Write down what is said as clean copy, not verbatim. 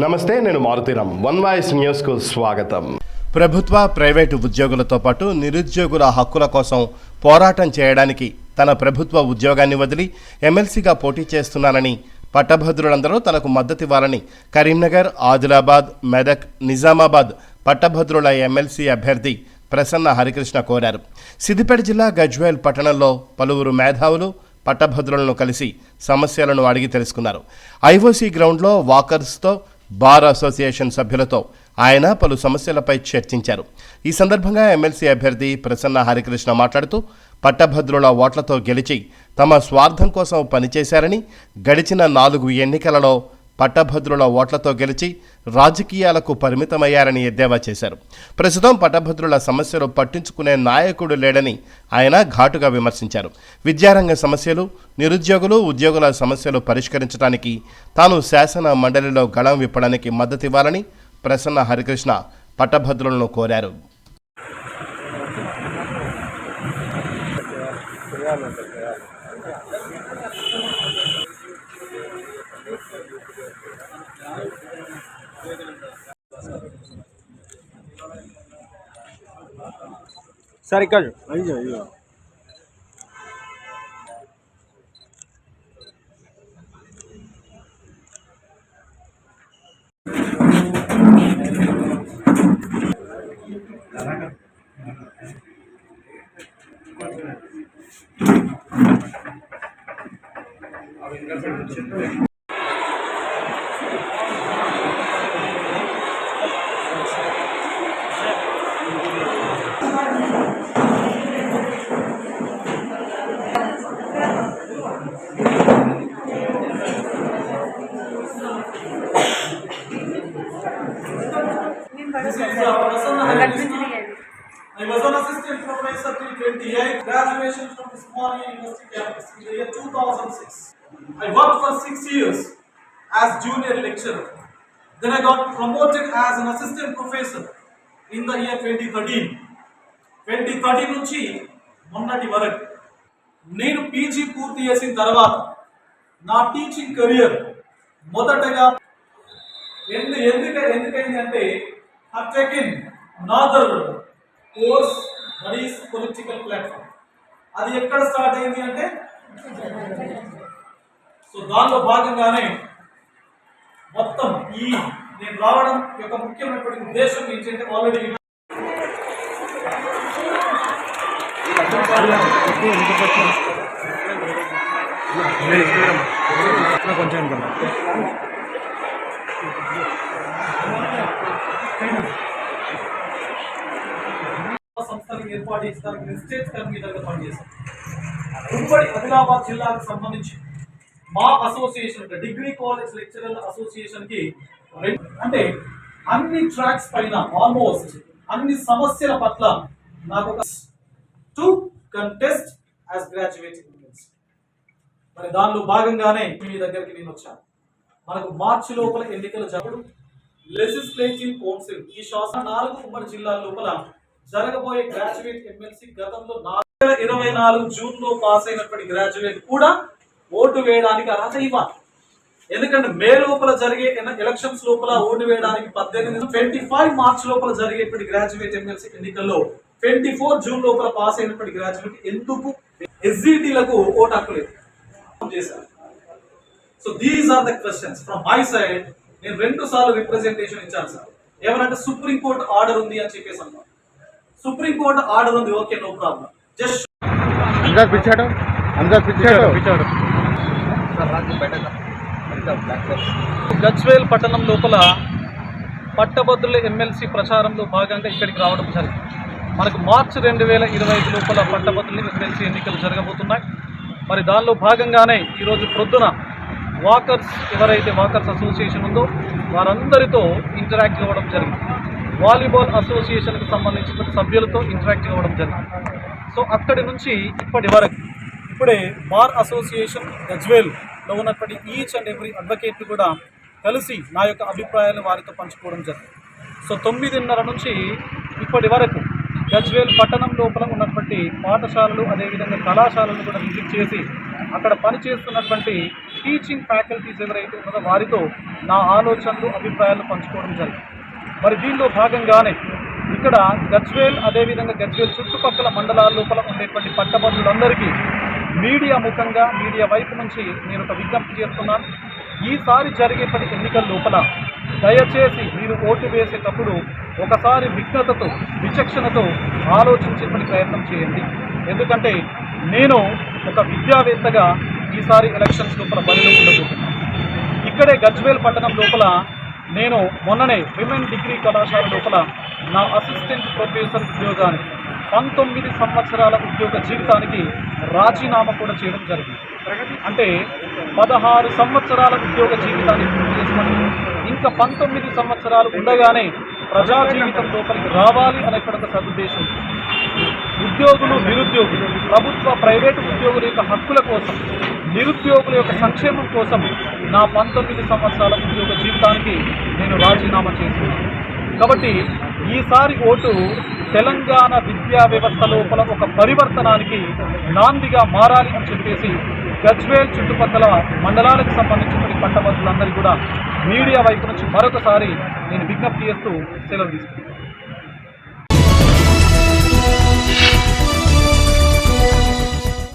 నమస్తే, నేను Maruthi Ram. One voice న్యూస్కు స్వాగతం. ప్రభుత్వ ప్రైవేటు ఉద్యోగులతో పాటు నిరుద్యోగుల హక్కుల కోసం పోరాటం చేయడానికి తన ప్రభుత్వ ఉద్యోగాన్ని వదిలి ఎమ్మెల్సీగా పోటీ చేస్తున్నానని పట్టభద్రులందరూ తనకు మద్దతివ్వాలని కరీంనగర్, ఆదిలాబాద్, మెదక్, నిజామాబాద్ పట్టభద్రుల ఎమ్మెల్సీ అభ్యర్థి ప్రసన్న హరికృష్ణ కోరారు. సిద్దిపేట జిల్లా గజ్వేల్ పట్టణంలో పలువురు మేధావులు పట్టభద్రులను కలిసి సమస్యలను అడిగి తెలుసుకున్నారు. ఐఓసీ గ్రౌండ్లో వాకర్స్తో, బార్ అసోసియేషన్ సభ్యులతో ఆయన పలు సమస్యలపై చర్చించారు. ఈ సందర్భంగా ఎమ్మెల్సీ అభ్యర్థి ప్రసన్న హరికృష్ణ మాట్లాడుతూ పట్టభద్రుల ఓట్లతో గెలిచి తమ స్వార్థం కోసం పనిచేశారని, గడిచిన 4 ఎన్నికలలో పట్టభద్రుల ఓట్లతో గెలిచి రాజకీయాలకు పరిమితమయ్యారని ఎద్దేవా చేశారు. ప్రస్తుతం పట్టభద్రుల సమస్యలు పట్టించుకునే నాయకుడు లేడని ఆయన ఘాటుగా విమర్శించారు. విద్యారంగ సమస్యలు, నిరుద్యోగులు, ఉద్యోగుల సమస్యలు పరిష్కరించడానికి తాను శాసన మండలిలో గళం విప్పడానికి మద్దతివ్వాలని ప్రసన్న హరికృష్ణ పట్టభద్రులను కోరారు. सर ఇక్కడ అయ్యో I was an assistant professor till 28, graduation from Osmania University campus in the year 2006. I worked for 6 years as junior lecturer. Then I got promoted as an assistant professor in the year 2013. 2013 నుంచి మొన్నటి వరకు నేను PG పూర్తి చేసిన తర్వాత నా teaching career మొదటగా ఎందుకైంది అంటే I've taken another course that is political platform. అది ఎక్కడ స్టార్ట్ అయింది అంటే సో దానిలో భాగంగానే మొత్తం ఈ నేను రావడం యొక్క ముఖ్యమైనటువంటి ఉద్దేశం ఏంటంటే ఆల్రెడీ కొంచెం సంస్థలకు ఏర్పాటు చేస్తానికి స్టేట్ కన్వీనర్గా పనిచేస్తాను. ఉమ్మడి ఆదిలాబాద్ జిల్లాకు సంబంధించి మా అసోసియేషన్ డిగ్రీ కాలేజ్ లెక్చరర్ల అసోసియేషన్కి అంటే అన్ని ట్రాక్స్ పైన ఆల్మోస్ట్ అన్ని సమస్యల పట్ల నాకు టు కంటెస్ట్ యాజ్ గ్రాడ్యుయేటింగ్ మరి దానిలో భాగంగానే మీ దగ్గరికి నేను వచ్చాను. మనకు మార్చి లోపల ఎన్నికలు జరగడం, లెజిస్లేటివ్ కౌన్సిల్ ఈ శాసన 4 ఉమ్మడి జిల్లాల లోపల జరగబోయే గ్రాడ్యుయేట్ ఎమ్మెల్సీ గతంలో 2024 జూన్ లో పాస్ అయినటువంటి గ్రాడ్యుయేట్ కూడా ఓటు వేయడానికి అర్హత ఇవ్వాలి. ఎందుకంటే మే లోపల జరిగే ఎలక్షన్స్ లోపల ఓటు వేయడానికి 25 మార్చ్ లోపల జరిగేటువంటి గ్రాడ్యుయేట్ ఎమ్మెల్సీ ఎన్నికల్లో 24 జూన్ లోపల పాస్ అయినటువంటి గ్రాడ్యుయేట్ ఎందుకు ఎస్జిటిలకు ఓటు హక్కు లేదు చేశారు. So these are the questions from my side. నేను 2 సార్లు రిప్రజెంటేషన్ ఇచ్చాను సార్. ఏమనంటే సుప్రీంకోర్టు ఆర్డర్ ఉంది అని చెప్పేసి అన్నారు. సుప్రీంకోర్టు ఆర్డర్ ఉంది, okay, no problem. Just Gajwel పట్టణం లోపల పట్టభద్రుల ఎమ్మెల్సీ ప్రచారంలో భాగంగా ఇక్కడికి రావడం జరిగింది. మనకు మార్చి 2025 లోపల పట్టభద్రుల ఎమ్మెల్సీ ఎన్నికలు జరగబోతున్నాయి. మరి దానిలో భాగంగానే ఈరోజు ప్రొద్దున వాకర్స్ ఎవరైతే వాకర్స్ అసోసియేషన్ ఉందో వారందరితో ఇంటరాక్ట్ అవ్వడం జరిగింది. వాలీబాల్ అసోసియేషన్కి సంబంధించిన సభ్యులతో ఇంటరాక్ట్ అవ్వడం జరిగింది. సో అక్కడి నుంచి ఇప్పటి వరకు ఇప్పుడే బార్ అసోసియేషన్ గజ్వేల్లో ఉన్నటువంటి ఈచ్ అండ్ ఎవ్రీ అడ్వకేట్ కూడా కలిసి నా యొక్క అభిప్రాయాలను వారితో పంచుకోవడం జరిగింది. సో 9:30 నుంచి ఇప్పటి వరకు గజ్వేల్ పట్టణం లోపల ఉన్నటువంటి పాఠశాలలు అదేవిధంగా కళాశాలను కూడా విజిట్ చేసి అక్కడ పనిచేస్తున్నటువంటి టీచింగ్ ఫ్యాకల్టీస్ ఎవరైతే ఉన్నారో వారితో నా ఆలోచనలు అభిప్రాయాలు పంచుకోవడం జరిగింది. మరి దీనిలో భాగంగానే ఇక్కడ గజ్వేల్, అదేవిధంగా గజ్వేల్ చుట్టుపక్కల మండలాల లోపల ఉండేటువంటి పట్టభద్రులందరికీ మీడియా ముఖంగా, మీడియా వైపు నుంచి నేను ఒక విజ్ఞప్తి చేస్తున్నాను. ఈసారి జరిగేటువంటి ఎన్నికల లోపల దయచేసి మీరు ఓటు వేసేటప్పుడు ఒకసారి విఘ్నతతో, విచక్షణతో ఆలోచించేటువంటి ప్రయత్నం చేయండి. ఎందుకంటే నేను ఒక విద్యావేత్తగా ఈసారి ఎలక్షన్స్ లోపల బరిలో ఉండబోతున్నాను. ఇక్కడే గజ్వేల్ పట్టణం లోపల నేను మొన్ననే విమెన్ డిగ్రీ కళాశాల లోపల నా అసిస్టెంట్ ప్రొఫెసర్ ఉద్యోగానికి 19 సంవత్సరాల ఉద్యోగ జీవితానికి రాజీనామా కూడా చేయడం జరిగింది. అంటే 16 సంవత్సరాల ఉద్యోగ జీవితాన్ని పూర్తి చేసుకొని ఇంకా 19 సంవత్సరాలు ఉండగానే ప్రజా జీవితం లోపలికి రావాలి అనేటువంటి ఒక సదుద్దేశం. ఉద్యోగులు, నిరుద్యోగులు, ప్రభుత్వ ప్రైవేటు ఉద్యోగుల యొక్క హక్కుల కోసం, నిరుద్యోగుల యొక్క సంక్షేమం కోసం నా 19 సంవత్సరాల ఉద్యోగ జీవితానికి నేను రాజీనామా చేస్తున్నాను. కాబట్టి ఈసారి ఓటు తెలంగాణ విద్యా వ్యవస్థ లోపల ఒక పరివర్తనానికి నాందిగా మారాలి అని చెప్పేసి గజ్వేల్ చుట్టుపక్కల మండలాలకు సంబంధించిన పట్టభద్రులందరికీ కూడా మీడియా వైపు నుంచి మరొకసారి నేను విజ్ఞప్తి చేస్తూ సెలవు తీసుకుంటాను.